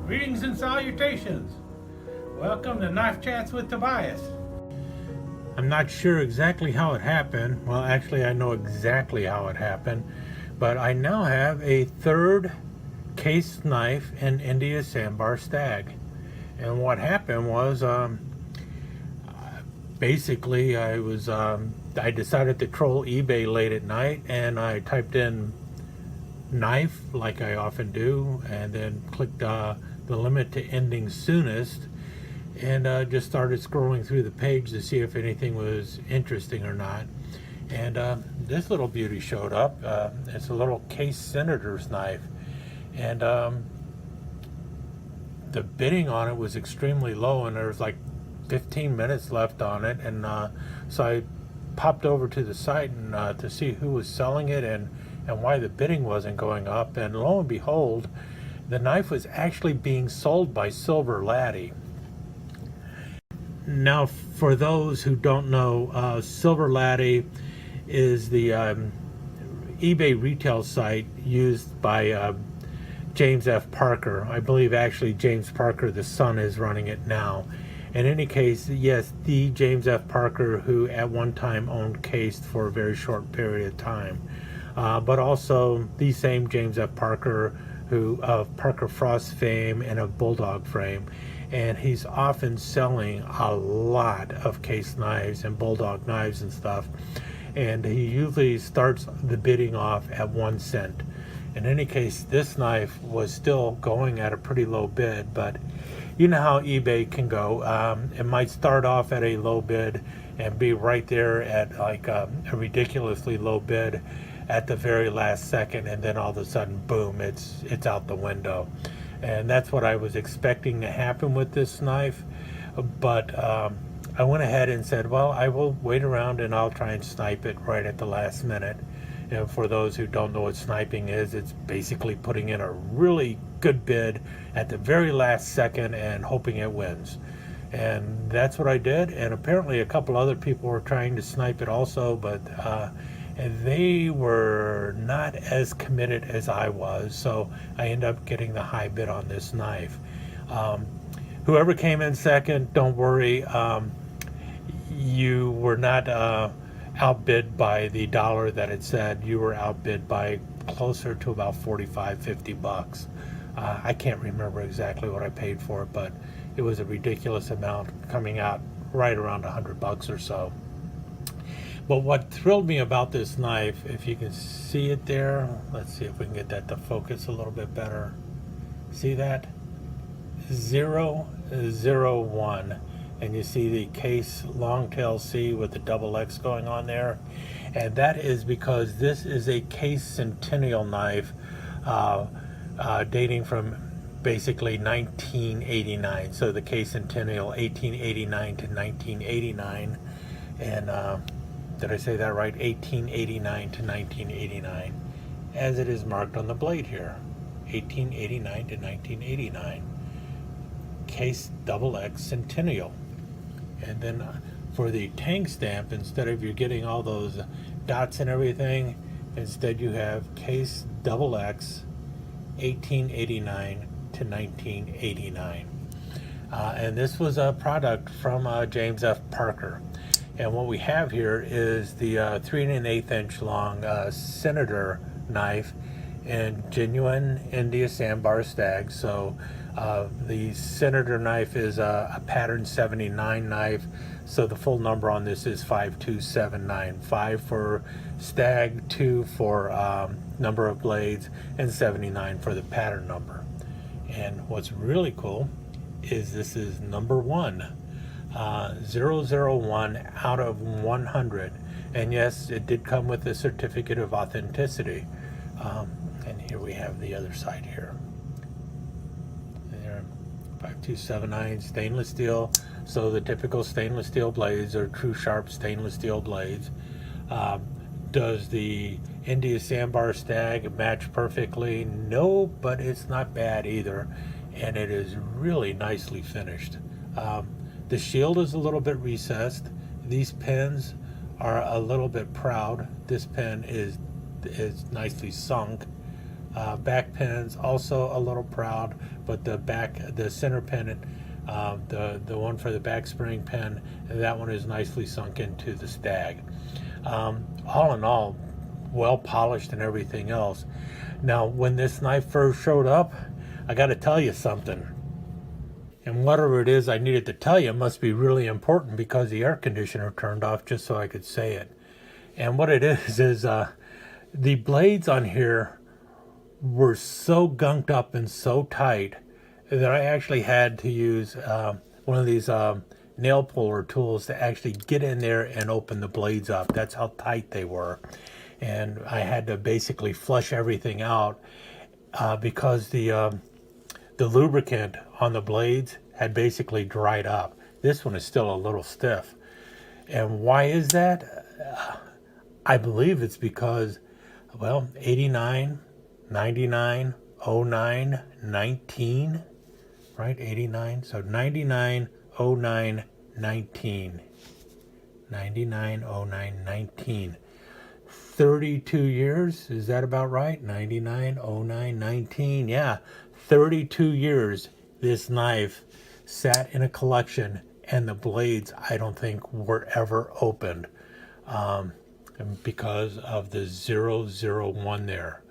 Greetings and salutations. Welcome to Knife Chats with Tobias. I'm not sure exactly how it happened. Well, actually, I know exactly how it happened. But I now have a third case knife in India Sambar Stag. And what happened was, basically, I decided to troll eBay late at night, and I typed in knife like I often do, and then clicked the limit to ending soonest, and just started scrolling through the page to see if anything was interesting or not. And this little beauty showed up. It's a little Case Senator's knife, and the bidding on it was extremely low, and there was like 15 minutes left on it, and so I popped over to the site and to see who was selling it and why the bidding wasn't going up, and lo and behold, the knife was actually being sold by Silver Laddie. Now, for those who don't know, Silver Laddie is the eBay retail site used by James F. Parker. I believe actually James Parker, the son, is running it now. In any case, yes, the James F. Parker who at one time owned Case for a very short period of time. But also the same James F. Parker who of Parker Frost fame and of Bulldog fame. And he's often selling a lot of Case knives and Bulldog knives and stuff. And he usually starts the bidding off at 1 cent. In any case, this knife was still going at a pretty low bid, but you know how eBay can go. It might start off at a low bid and be right there at like a ridiculously low bid at the very last second, and then all of a sudden, boom, it's out the window. And that's what I was expecting to happen with this knife. But I went ahead and said, well, I will wait around and I'll try and snipe it right at the last minute. And for those who don't know what sniping is, it's basically putting in a really good bid at the very last second and hoping it wins. And that's what I did. And apparently a couple other people were trying to snipe it also, but they were not as committed as I was. So I ended up getting the high bid on this knife. Whoever came in second, don't worry. You were not outbid by the dollar that it said. You were outbid by closer to about 45, 50 bucks. I can't remember exactly what I paid for it, but it was a ridiculous amount, coming out right around 100 bucks or so. But what thrilled me about this knife, if you can see it there, let's see if we can get that to focus a little bit better. See that? 001. And you see the Case long tail C with the double X going on there. And that is because this is a Case Centennial knife dating from basically 1989. So the Case Centennial 1889 to 1989. And did I say that right? 1889 to 1989. As it is marked on the blade here. 1889 to 1989. Case double X Centennial. And then for the tank stamp, instead of you getting all those dots and everything, instead you have Case double X 1889 to 1989. And this was a product from James F. Parker. And what we have here is the 3 1/8 inch long Senator knife in Genuine India Sambar Stag. So the Senator knife is a pattern 79 knife, so the full number on this is 5279. 5 for Stag, 2 for number of blades, and 79 for the pattern number. And what's really cool is this is number 1, 001 out of 100. And yes, it did come with a certificate of authenticity. And here we have the other side here. 5279 stainless steel. So the typical stainless steel blades are true sharp stainless steel blades. Does the India Sambar Stag match perfectly? No, but it's not bad either, and it is really nicely finished. The shield is a little bit recessed. These pins are a little bit proud. This pin is nicely sunk. Back pins also a little proud, but the center pin, the one for the back spring pin, that one is nicely sunk into the Stag. All in all, well polished and everything else. Now, when this knife first showed up, I got to tell you something. And whatever it is I needed to tell you must be really important, because the air conditioner turned off just so I could say it. And what it is the blades on here were so gunked up and so tight that I actually had to use one of these nail puller tools to actually get in there and open the blades up. That's how tight they were. And I had to basically flush everything out because the lubricant on the blades had basically dried up. This one is still a little stiff. And why is that? I believe it's because, well, 89, 99, 09, 19, right? 89, so 99, 09, 19. 99, 09, 19. 32 years, is that about right? 99, 09, 19, yeah. 32 years this knife sat in a collection, and the blades, I don't think, were ever opened because of the 001 there.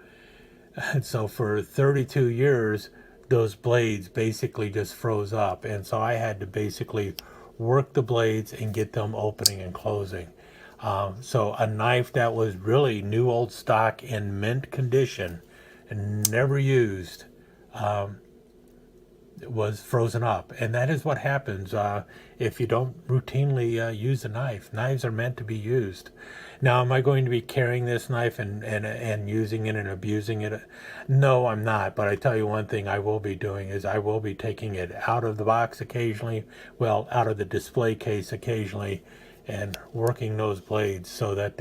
And so for 32 years, those blades basically just froze up. And so I had to basically work the blades and get them opening and closing. So a knife that was really new old stock in mint condition and never used was frozen up. And that is what happens if you don't routinely use a knife. Knives are meant to be used. Now, am I going to be carrying this knife and using it and abusing it? No, I'm not. But I tell you one thing I will be doing is I will be taking it out of the box occasionally, well, out of the display case occasionally, and working those blades so that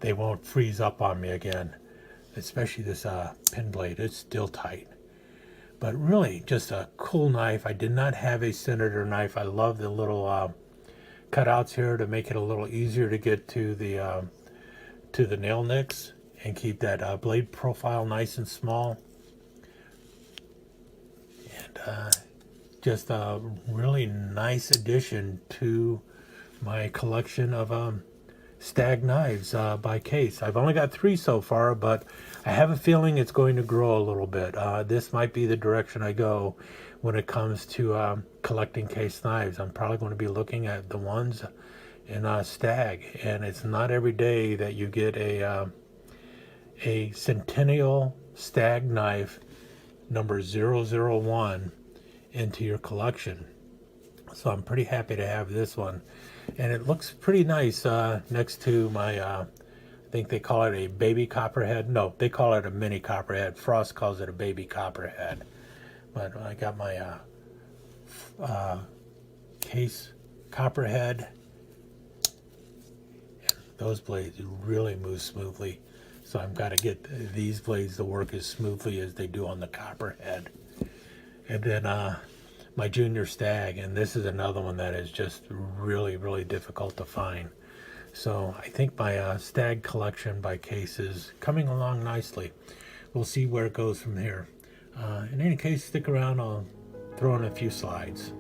they won't freeze up on me again. Especially this pin blade, it's still tight. But really, just a cool knife. I did not have a Senator knife. I love the little cutouts here to make it a little easier to get to the nail nicks and keep that blade profile nice and small. And just a really nice addition to my collection of Stag knives by Case. I've only got 3 so far, but I have a feeling it's going to grow a little bit. This might be the direction I go when it comes to collecting Case knives. I'm probably going to be looking at the ones in Stag, and it's not every day that you get a Centennial Stag knife number 001 into your collection. So I'm pretty happy to have this one. And it looks pretty nice next to my, I think they call it a baby copperhead. No, they call it a mini copperhead. Frost calls it a baby copperhead. But I got my Case copperhead. And those blades really move smoothly. So I've got to get these blades to work as smoothly as they do on the copperhead. And then my Junior Stag, and this is another one that is just really, really difficult to find. So I think my Stag collection by Case is coming along nicely. We'll see where it goes from here. In any case, stick around. I'll throw in a few slides.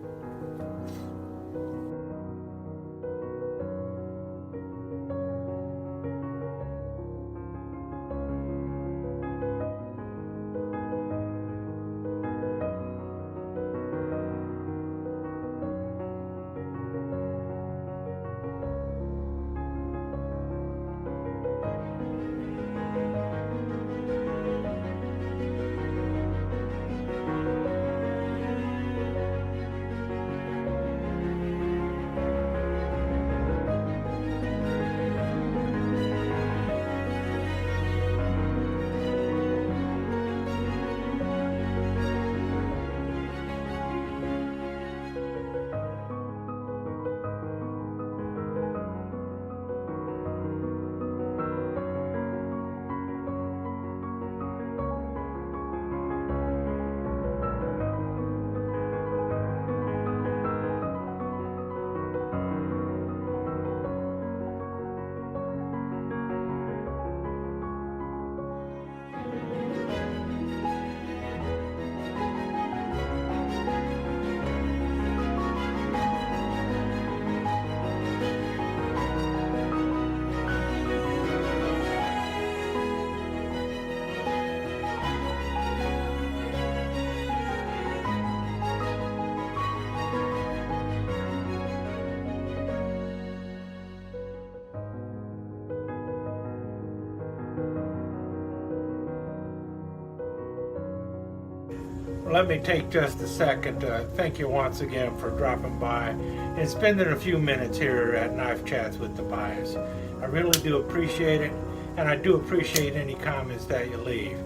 Well, let me take just a second to thank you once again for dropping by and spending a few minutes here at Knife Chats with Tobias. I really do appreciate it, and I do appreciate any comments that you leave.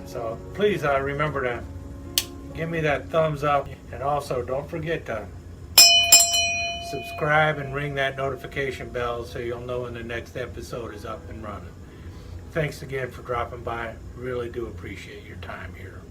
So please remember to give me that thumbs up, and also don't forget to subscribe and ring that notification bell so you'll know when the next episode is up and running. Thanks again for dropping by. Really do appreciate your time here.